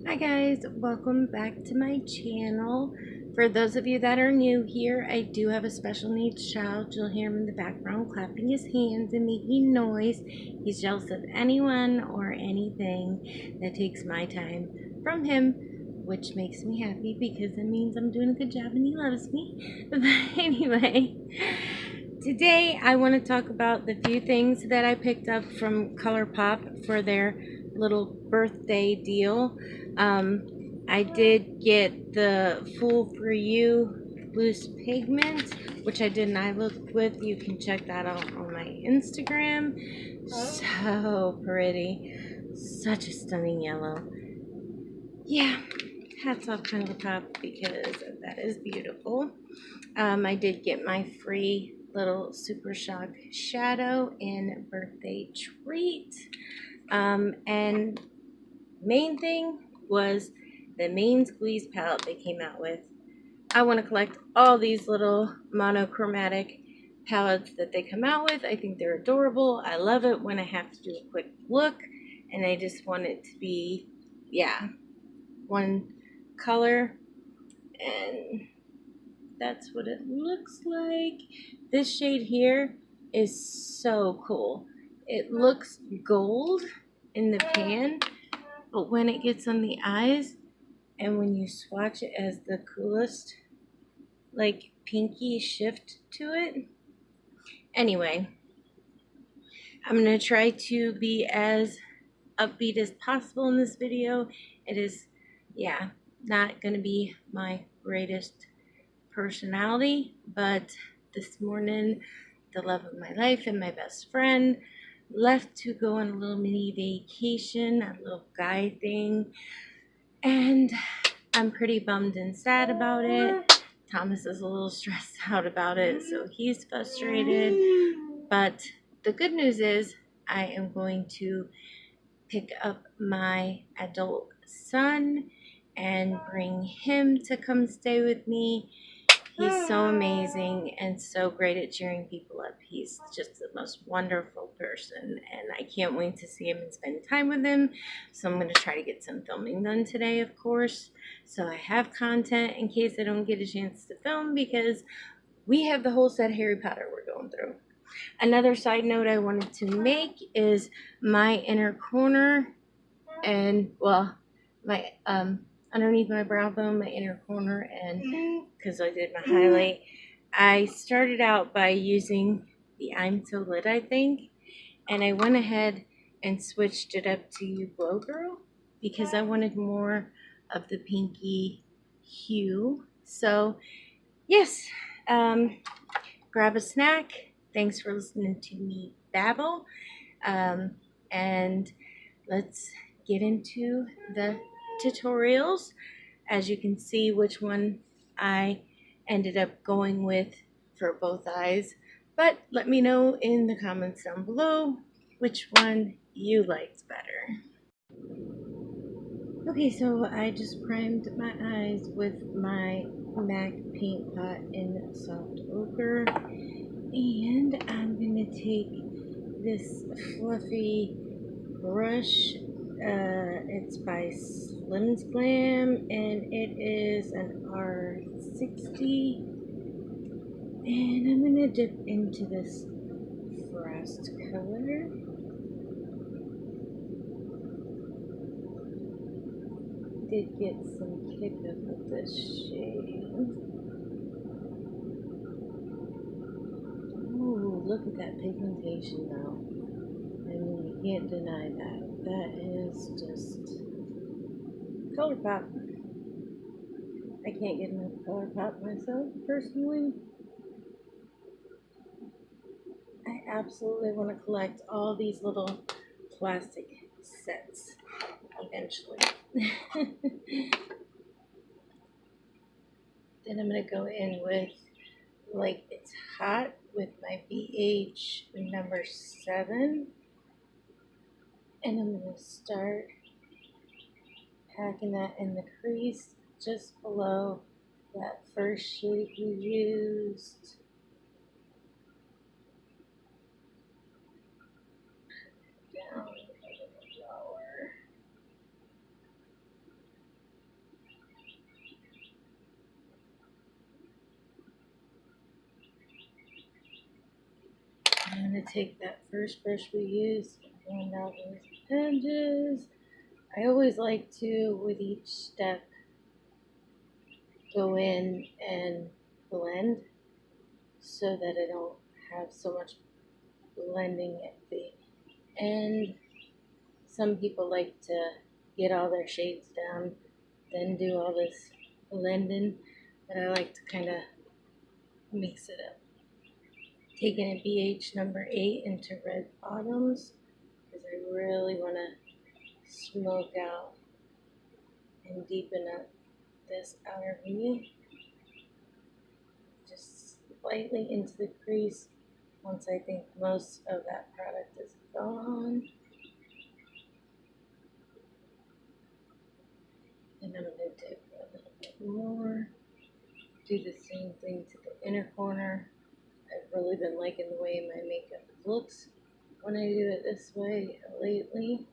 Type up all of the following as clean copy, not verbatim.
Hi guys, welcome back to my channel. For those of you that are new here, I do have a special needs child. You'll hear him in the background clapping his hands and making noise. He's jealous of anyone or anything that takes my time from him, which makes me happy because it means I'm doing a good job and he loves me. But anyway, today I want to talk about the few things that I picked up from ColourPop for their little birthday deal. I did get the Fool For You loose pigment, which I did an eye look with. You can check that out on my Instagram. So pretty. Such a stunning yellow. Yeah, hats off ColourPop because that is beautiful. I did get my free little Super Shock shadow and birthday treat. And main thing was the main squeeze palette they came out with. I want to collect all these little monochromatic palettes that they come out with. I think they're adorable. I love it when I have to do a quick look and I just want it to be, yeah, one color, and that's what it looks like. This shade here is so cool. It looks gold in the pan, but when it gets on the eyes and when you swatch it as the coolest, like pinky shift to it. Anyway, I'm going to try to be as upbeat as possible in this video. It is, yeah, not going to be my greatest personality, but this morning, the love of my life and my best friend left to go on a little mini vacation, a little guy thing, and I'm pretty bummed and sad about it. Thomas is a little stressed out about it, so he's frustrated. But the good news is I am going to pick up my adult son and bring him to come stay with me. He's so amazing and so great at cheering people up. He's just the most wonderful person, and I can't wait to see him and spend time with him. So I'm going to try to get some filming done today, of course, so I have content in case I don't get a chance to film, because we have the whole set of Harry Potter we're going through. Another side note I wanted to make is my inner corner and, well, my underneath my brow bone, my inner corner, and because I did my highlight, I started out by using the I'm So Lit, I think, and I went ahead and switched it up to You Glow Girl because I wanted more of the pinky hue. So yes, grab a snack. Thanks for listening to me babble, and let's get into the tutorials. As you can see which one I ended up going with for both eyes, but let me know in the comments down below which one you liked better. Okay, so I just primed my eyes with my MAC paint pot in soft ochre, and I'm gonna take this fluffy brush. It's by Slim's Glam and it is an R60, and I'm gonna dip into this frost color. Did get some kick up with this shade. Ooh, look at that pigmentation though. I mean, you can't deny that. That is just ColourPop. I can't get enough ColourPop myself, personally. I absolutely want to collect all these little plastic sets eventually. Then I'm going to go in with Like It's Hot with my BH number 7. And I'm going to start packing that in the crease just below that first shade we used. Down a little lower. take that first brush we used and blend out those edges. I always like to, with each step, go in and blend so that I don't have so much blending at the end. Some people like to get all their shades down, then do all this blending, but I like to kind of mix it up. Taking a BH number 8 into red bottoms because I really want to smoke out and deepen up this outer V. Just slightly into the crease once I think most of that product is gone. And I'm going to dip a little bit more. Do the same thing to the inner corner. I've really been liking the way my makeup looks when I do it this way lately.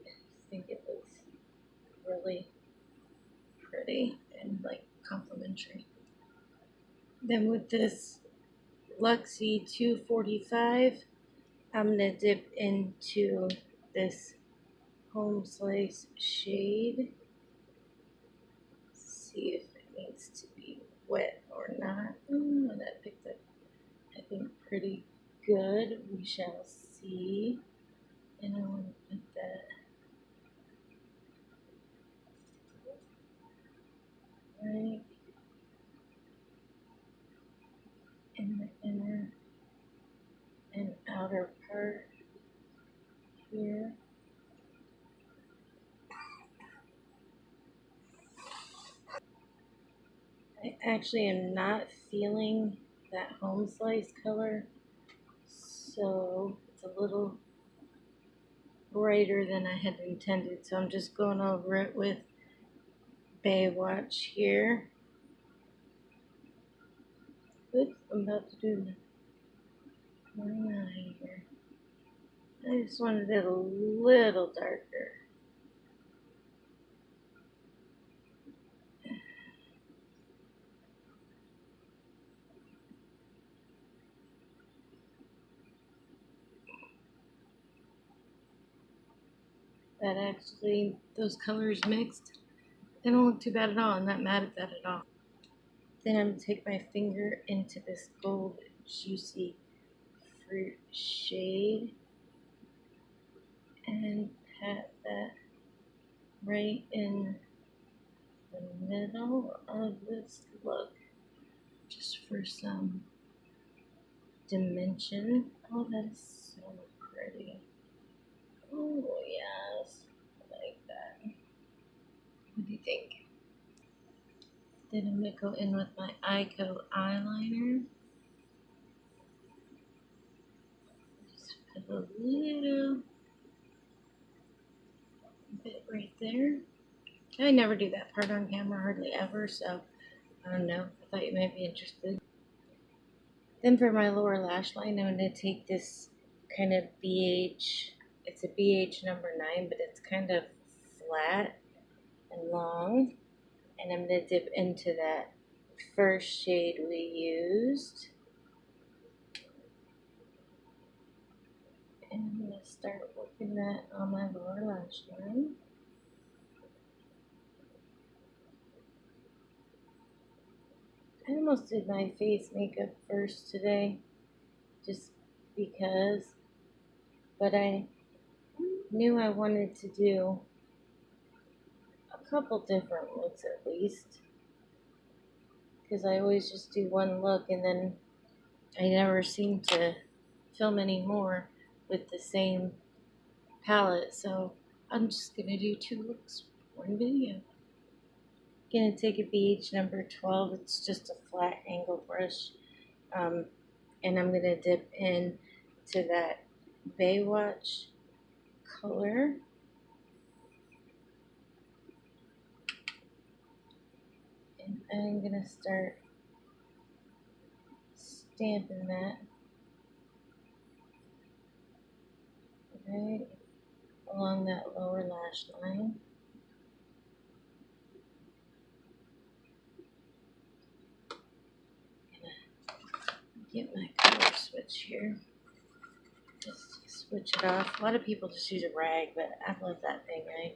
I think it looks really pretty and like complimentary. Then with this Luxie 245, I'm going to dip into this Home Slice shade. See if it needs to be wet or not. That picked up, I think, pretty good. We shall see. And I want to put that right in the inner and outer part here. I actually am not feeling that Home Slice color, so it's a little brighter than I had intended, so I'm just going over it with Baywatch here. Oops, I'm about to do my eye here. I just wanted it a little darker. That actually, those colors mixed, they don't look too bad at all. I'm not mad at that at all. Then I'm going to take my finger into this gold juicy fruit shade and pat that right in the middle of this look, just for some dimension. Oh, that is so pretty. Oh, yes. I like that. What do you think? Then I'm going to go in with my eyeko eyeliner. Just put a little bit right there. I never do that part on camera, hardly ever, so I don't know. I thought you might be interested. Then for my lower lash line, I'm going to take this kind of BH, it's a BH number 9, but it's kind of flat and long. And I'm going to dip into that first shade we used. And I'm going to start working that on my lower lash line. I almost did my face makeup first today, just because, but I knew I wanted to do a couple different looks at least, because I always just do one look and then I never seem to film any more with the same palette, so I'm just going to do 2 looks, 1 video. Going to take a BH number 12, it's just a flat angle brush, and I'm going to dip in to that Baywatch color. And I'm going to start stamping that right along that lower lash line. Gonna get my color switch here. switch it off. A lot of people just use a rag, but I love that thing. I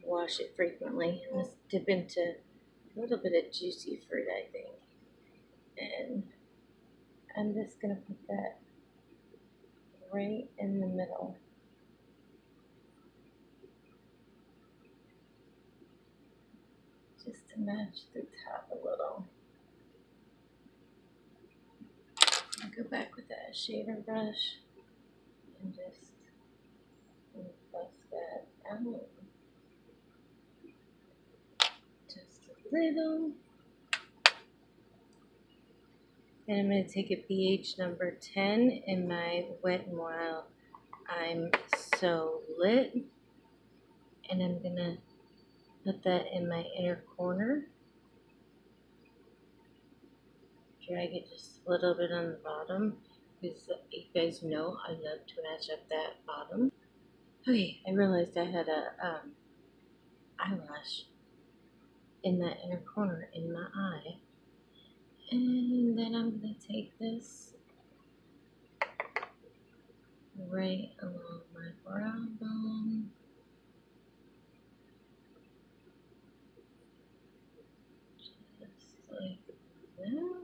wash it frequently. Let's dip into a little bit of juicy fruit, I think. And I'm just going to put that right in the middle. Just to match the top a little. I'll go back with that shader brush and just buff that out. Just a little. And I'm going to take a pH number 10 in my Wet n Wild I'm So Lit. And I'm going to put that in my inner corner. Drag it just a little bit on the bottom, because you guys know I love to match up that bottom. Okay, I realized I had a eyelash in that inner corner in my eye. And then I'm going to take this right along my brow bone. Just like that.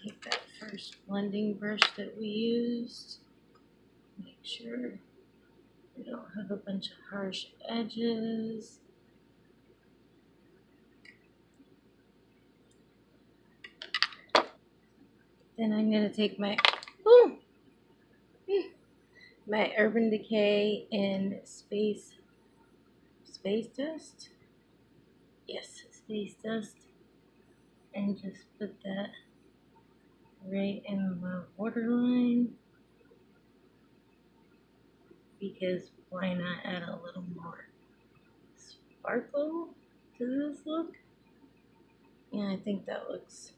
Take that first blending brush that we used. Make sure we don't have a bunch of harsh edges. Then I'm going to take my my Urban Decay in Space Dust. Yes, Space Dust. And just put that right in my waterline. Because why not add a little more sparkle to this look? Yeah, I think that looks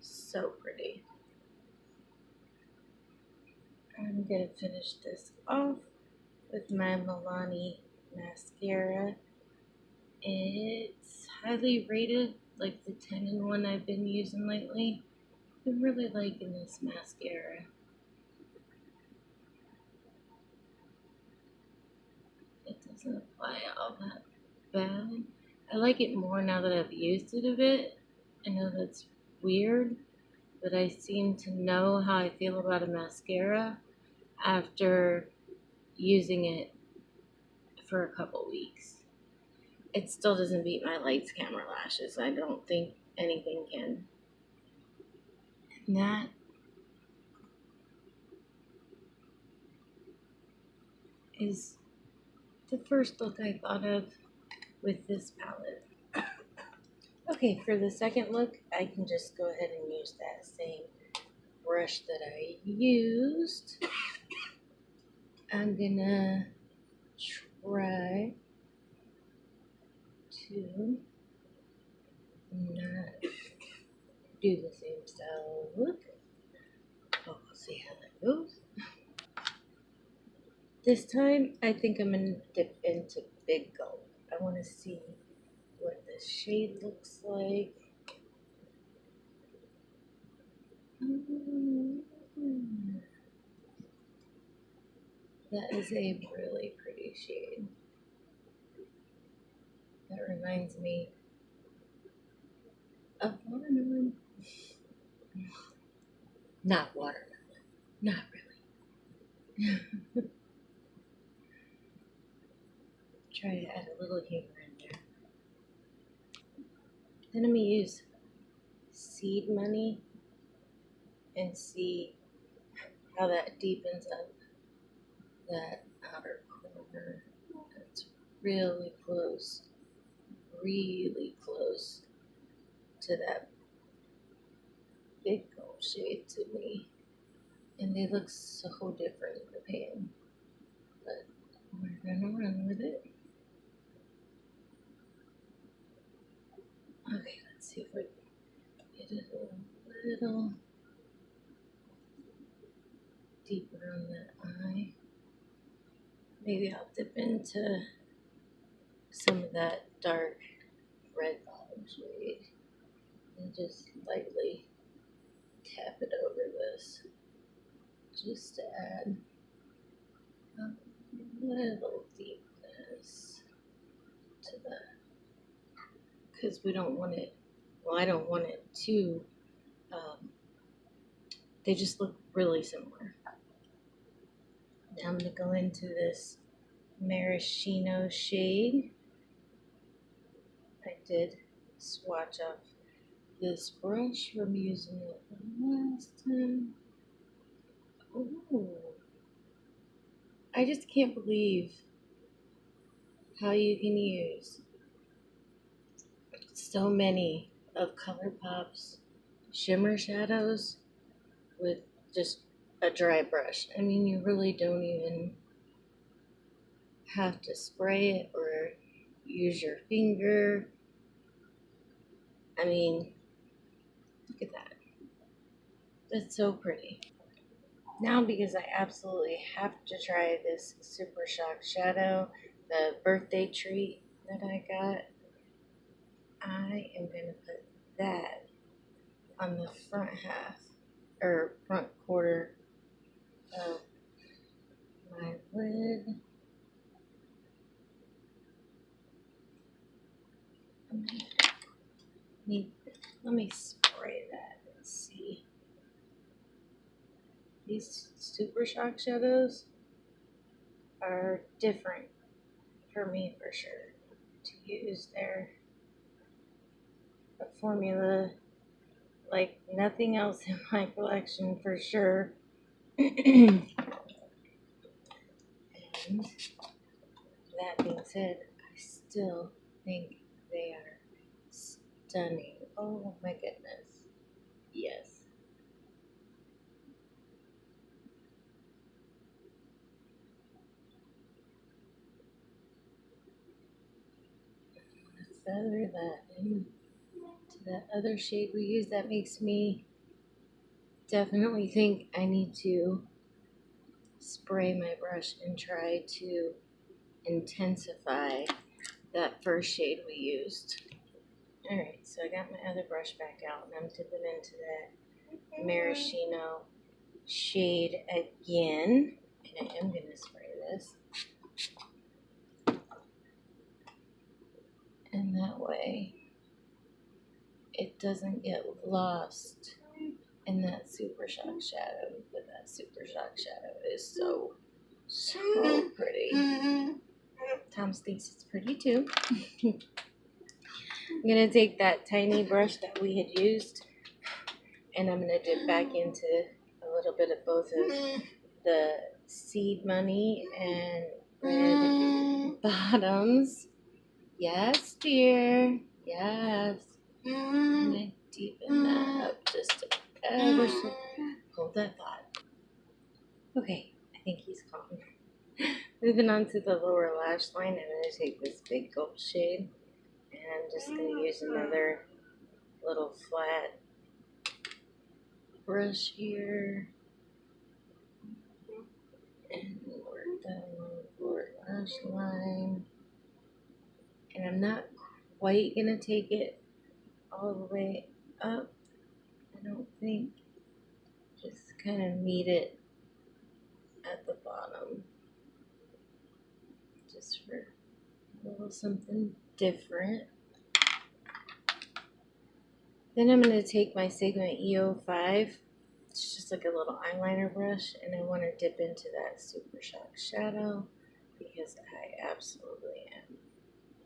so pretty. I'm going to finish this off with my Milani mascara. It's highly rated, like the 10-in-1 I've been using lately. I'm really liking this mascara. It doesn't apply all that bad. I like it more now that I've used it a bit. I know that's weird, but I seem to know how I feel about a mascara after using it for a couple weeks. It still doesn't beat my Lights Camera lashes. I don't think anything can. And that is the first look I thought of with this palette. Okay, for the second look, I can just go ahead and use that same brush that I used. I'm gonna try to not do the same style look. Oh, we'll see how that goes. This time, I think I'm gonna dip into Big Gulp. I want to see what the shade looks like. That is a really pretty shade. That reminds me of watermelon. Not watermelon. Not really. Try to add a little humor in there. Then I'm going to use Seed Money and see how that deepens up that outer corner. It's really close to that Big Gold shade to me. And they look so different in the pan. But we're gonna run with it. Okay, let's see if we can get it a little deeper on that eye. Maybe I'll dip into some of that dark red bottom shade and just lightly tap it over this just to add a little deepness to that, because we don't want it, well, I don't want it too, they just look really similar. Now I'm going to go into this maraschino shade. I did swatch off this brush from using it last time. Ooh. I just can't believe how you can use so many of ColourPop's shimmer shadows with just a dry brush. I mean, you really don't even have to spray it or use your finger. I mean, look at that. That's so pretty. Now, because I absolutely have to try this Super Shock Shadow, the birthday treat that I got, I am going to put that on the front half, or front quarter of my lid. Let me spray that and see. These Super Shock shadows are different for me for sure to use. They're a formula like nothing else in my collection for sure. And that being said, I still think they are stunning. Oh my goodness. Yes. Let's feather that into that other shade we used. That makes me definitely think I need to spray my brush and try to intensify that first shade we used. Alright, so I got my other brush back out and I'm dipping into that maraschino shade again. And I am going to spray this. And that way it doesn't get lost in that Super Shock shadow. But that Super Shock shadow is so pretty. Tom thinks it's pretty too. I'm going to take that tiny brush that we had used and I'm going to dip back into a little bit of both of the seed money and red bottoms. Yes, dear. Yes. I'm going to deepen that up just ever so. Hold that thought. Okay, I think he's calm. Moving on to the lower lash line, I'm going to take this big gold shade and I'm just going to use another little flat brush here and work that lower lash line. And I'm not quite going to take it all the way up, I don't think. Just kind of meet it at the bottom. Just for a little something different. Then I'm going to take my Sigma EO5. It's just like a little eyeliner brush. And I want to dip into that Super Shock shadow because I absolutely am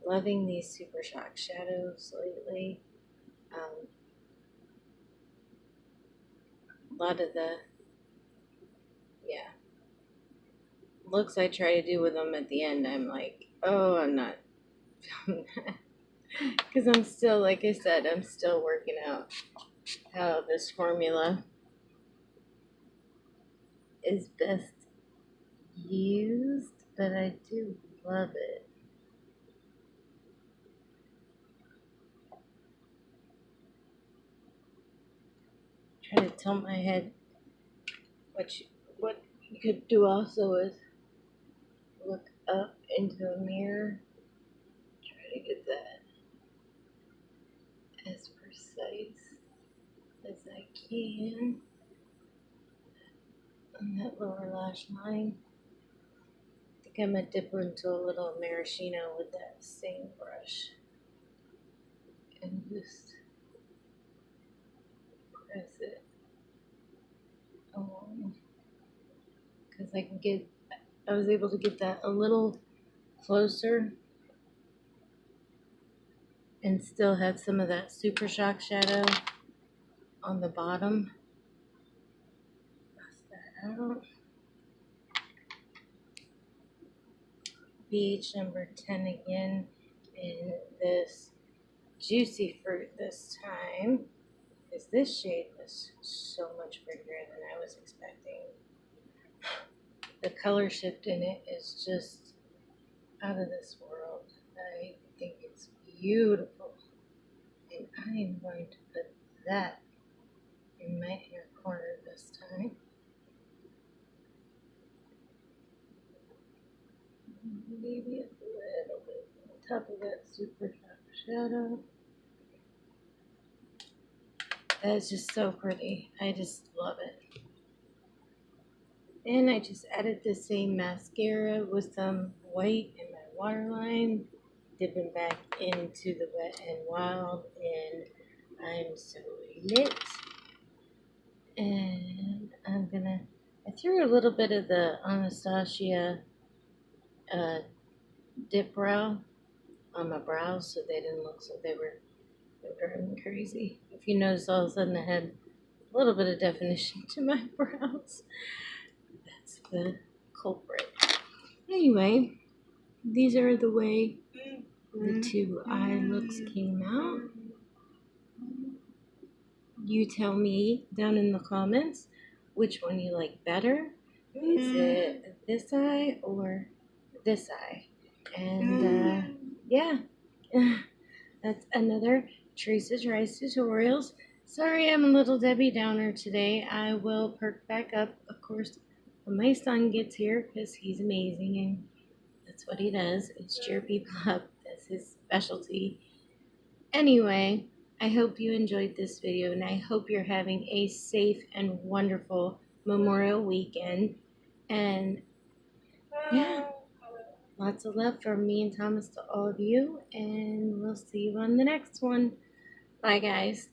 loving these Super Shock shadows lately. A lot of the, looks I try to do with them at the end, I'm like, oh, I'm not. Because I'm still, like I said, I'm still working out how this formula is best used, but I do love it. Try to tilt my head, which what you could do also is look up into a mirror. Try to get that as precise as I can. on that lower lash line. I think I'm going to dip into a little maraschino with that same brush. And just press it along. Because I was able to get that a little closer and still had some of that Super Shock shadow on the bottom. Press that out. BH number 10 again in this Juicy Fruit this time. Because this shade was so much bigger than I was expecting. The color shift in it is just out of this world. I think it's beautiful. And I am going to put that in my hair corner this time. Maybe a little bit on top of that Super Shock shadow. That is just so pretty. I just love it. And I just added the same mascara with some white in my waterline, dipping back into the Wet and Wild, and I'm so lit. And I threw a little bit of the Anastasia dip brow on my brows so they didn't look so they were driving me crazy. If you notice, all of a sudden I had a little bit of definition to my brows. That's the culprit. Anyway, these are the way the two eye looks came out. You tell me down in the comments which one you like better. Is it this eye or this eye? And yeah, that's another Teresa's Rice Tutorials. Sorry I'm a little Debbie Downer today. I will perk back up, of course, when my son gets here because he's amazing and that's what he does. It's cheer people up. That's his specialty. Anyway, I hope you enjoyed this video and I hope you're having a safe and wonderful Memorial weekend. And yeah, lots of love from me and Thomas to all of you, and we'll see you on the next one. Bye, guys.